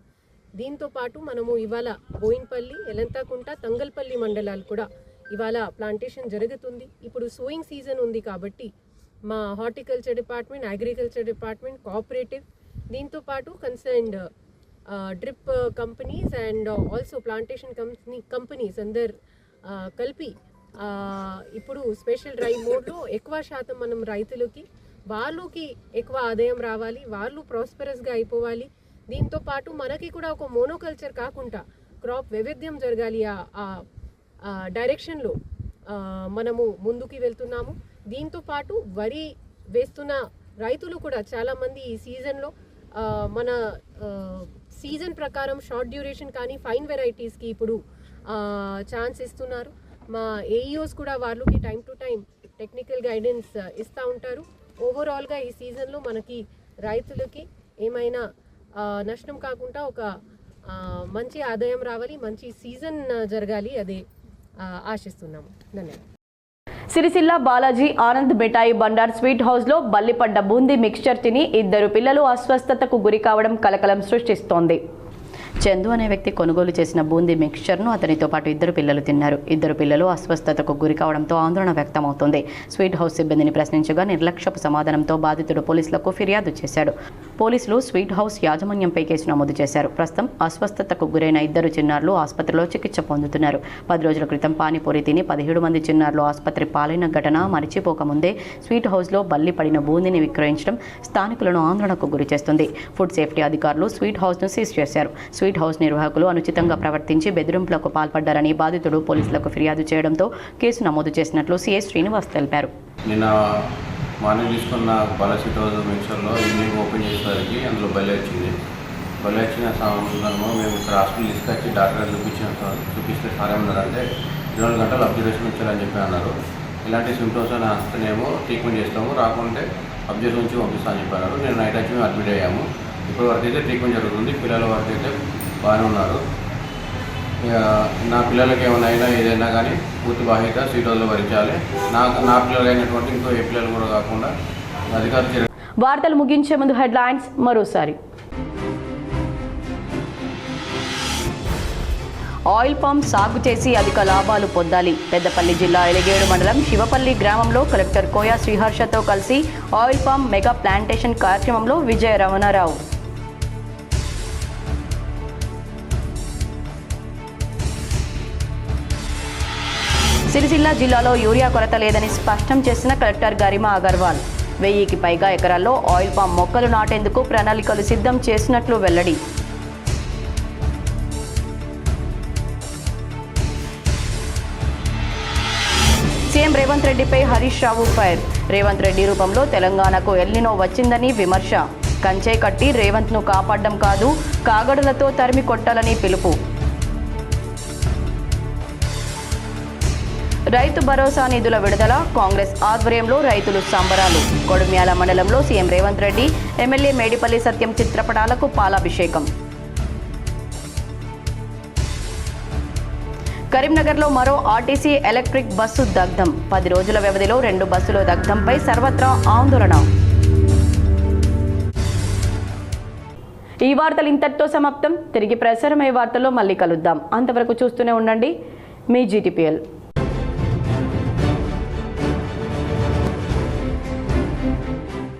దీంతో పాటు మనము ఇవాళ బోయిన్పల్లి, ఎలంతాకుంట, తంగల్పల్లి మండలాలు కూడా ఇవాళ ప్లాంటేషన్ జరుగుతుంది. ఇప్పుడు సోయింగ్ సీజన్ ఉంది కాబట్టి మా horticulture department, agriculture department, cooperative, దీంతో పాటు concerned drip companies and also plantation companies అందరు కలిపి ఇప్పుడు స్పెషల్ డ్రైవ్ మోడ్లో ఎక్కువ శాతం మనం రైతులకి వాళ్ళకి ఎక్కువ ఆదాయం రావాలి, వాళ్ళు ప్రాస్పరస్గా అయిపోవాలి. దీంతో పాటు మనకి కూడా ఒక మోనోకల్చర్ కాకుండా క్రాప్ వైవిధ్యం జరగాలి. ఆ డైరెక్షన్లో మనము ముందుకు వెళ్తున్నాము. దీంతో పాటు వరి వేస్తున్న రైతులు కూడా చాలామంది ఈ సీజన్లో మన సీజన్ ప్రకారం షార్ట్ డ్యూరేషన్ కానీ ఫైన్ వెరైటీస్కి ఇప్పుడు ఛాన్స్ ఇస్తున్నారు. మా ఏఈఓస్ కూడా వాళ్ళకి time to time technical guidance ఇస్తూ ఉంటారు. ఓవరాల్గా ఈ సీజన్లో మనకి రైతులకి ఏమైనా నష్టం కాకుండా ఒక మంచి ఆదాయం రావాలి, మంచి సీజన్ జరగాలి, అదే ఆశిస్తున్నాము. ధన్యవాదాలు. సిరిసిల్ల బాలాజీ ఆనంద్ మిఠాయి బండార్ స్వీట్ హౌస్లో బల్లిపడ్డ బూందీ మిక్స్చర్ తిని 2 పిల్లలు అస్వస్థతకు గురి కావడం కలకలం సృష్టిస్తోంది. చందు అనే వ్యక్తి కొనుగోలు చేసిన బూందీ మిక్స్చర్ను అతనితో పాటు 2 పిల్లలు తిన్నారు. 2 పిల్లలు అస్వస్థతకు గురి కావడంతో ఆందోళన వ్యక్తమవుతోంది. స్వీట్ హౌస్ సిబ్బందిని ప్రశ్నించగా నిర్లక్ష్యపు సమాధానంతో బాధితుడు పోలీసులకు ఫిర్యాదు చేశాడు. పోలీసులు స్వీట్ హౌస్ యాజమాన్యంపై కేసు నమోదు చేశారు. ప్రస్తుతం అస్వస్థతకు గురైన 2 చిన్నారులు ఆసుపత్రిలో చికిత్స పొందుతున్నారు. 10 రోజుల క్రితం పానీపూరి తిని 17 మంది చిన్నారులు ఆసుపత్రి పాలైన ఘటన మరిచిపోకముందే స్వీట్ హౌస్లో బల్లి పడిన బూందీని విక్రయించడం స్థానికులను ఆందోళనకు గురి చేస్తుంది. ఫుడ్ సేఫ్టీ అధికారులు స్వీట్ హౌస్ను సీజ్ చేశారు. స్వీట్ హౌస్ నిర్వాహకులు అనుచితంగా ప్రవర్తించి బెదిరింపులకు పాల్పడ్డారని బాధితుడు పోలీసులకు ఫిర్యాదు చేయడంతో కేసు నమోదు చేసినట్లు సిఐ శ్రీనివాస్ తెలిపారు. నిన్న మార్నింగ్ తీసుకున్న బాలాజీ హౌస్ మిక్సర్లో ఈవినింగ్ ఓపెన్ చేసేసరికి అందులో బలి వచ్చింది. బలి వచ్చిన సందర్భంలో మేము ఇక్కడ హాస్పిటల్ తీసుకొచ్చి డాక్టర్ చూపిస్తే సార్ ఏమన్నారంటే 24 గంటలు అబ్జర్వేషన్ ఇచ్చారని చెప్పి అన్నారు. ఇలాంటి సిమ్టమ్స్ అని వస్తేనేమో ట్రీట్మెంట్ చేస్తాము, రాకుంటే అబ్జర్వేషన్ నుంచి పంపిస్తామని చెప్పారు. నేను నైట్ వచ్చి మేము అడ్మిట్ అయ్యాము. ఇప్పటి వరకు అయితే ట్రీట్మెంట్ జరుగుతుంది. పిల్లల వరకు అయితే బాగానే ఉన్నారు. నా పిల్లలకి ఏమైనా అయినా ఏదైనా కానీ పూర్తి బాధ్యత స్వీట్ హౌస్లో భరించాలి. నా పిల్లలు అయినటువంటి ఇంకో ఏ పిల్లలు కూడా కాకుండా అధికారులు. వార్తలు ముగించే ముందు హెడ్లైన్స్ మరోసారి. ఆయిల్ పామ్ సాగు చేసి అధిక లాభాలు పొందాలి. పెద్దపల్లి జిల్లా ఎలిగేడు మండలం శివపల్లి గ్రామంలో కలెక్టర్ కోయా శ్రీహర్షతో కలిసి ఆయిల్ పామ్ మెగా ప్లాంటేషన్ కార్యక్రమంలో విజయ రమణారావు. సిరిసిల్ల జిల్లాలో యూరియా కొరత లేదని స్పష్టం చేసిన కలెక్టర్ గరిమా అగర్వాల్. 1000కి పైగా ఎకరాల్లో ఆయిల్ పామ్ మొక్కలు నాటేందుకు ప్రణాళికలు సిద్ధం చేసినట్లు వెల్లడి. సీఎం రేవంత్ రెడ్డిపై హరీష్ రావు ఫైర్. రేవంత్ రెడ్డి రూపంలో తెలంగాణకు ఎల్నినో వచ్చిందని విమర్శ. కంచే కట్టి రేవంత్ను కాపాడడం కాదు, కాగడులతో తరిమి కొట్టాలని పిలుపు. రైతు భరోసా నిధుల విడుదల, కాంగ్రెస్ ఆధ్వర్యంలో రైతులు సంబరాలు. కొడుమ్యాల మండలంలో సీఎం రేవంత్ రెడ్డి, ఎమ్మెల్యే మేడిపల్లి సత్యం చిత్రపటాలకు పాలాభిషేకం. కరీంనగర్లో మరో ఆర్టీసీ ఎలక్ట్రిక్ బస్సు దగ్ధం. 10 రోజుల వ్యవధిలో 2 బస్సుల దగ్ధంపై సర్వత్రా ఆందోళన. ఈ వార్తలు ఇంతటితో సమాప్తం. తిరిగి ప్రసారమయ్యే వార్తల్లో మళ్ళీ కలుద్దాం. అంతవరకు చూస్తూనే ఉండండి మీ GTPL.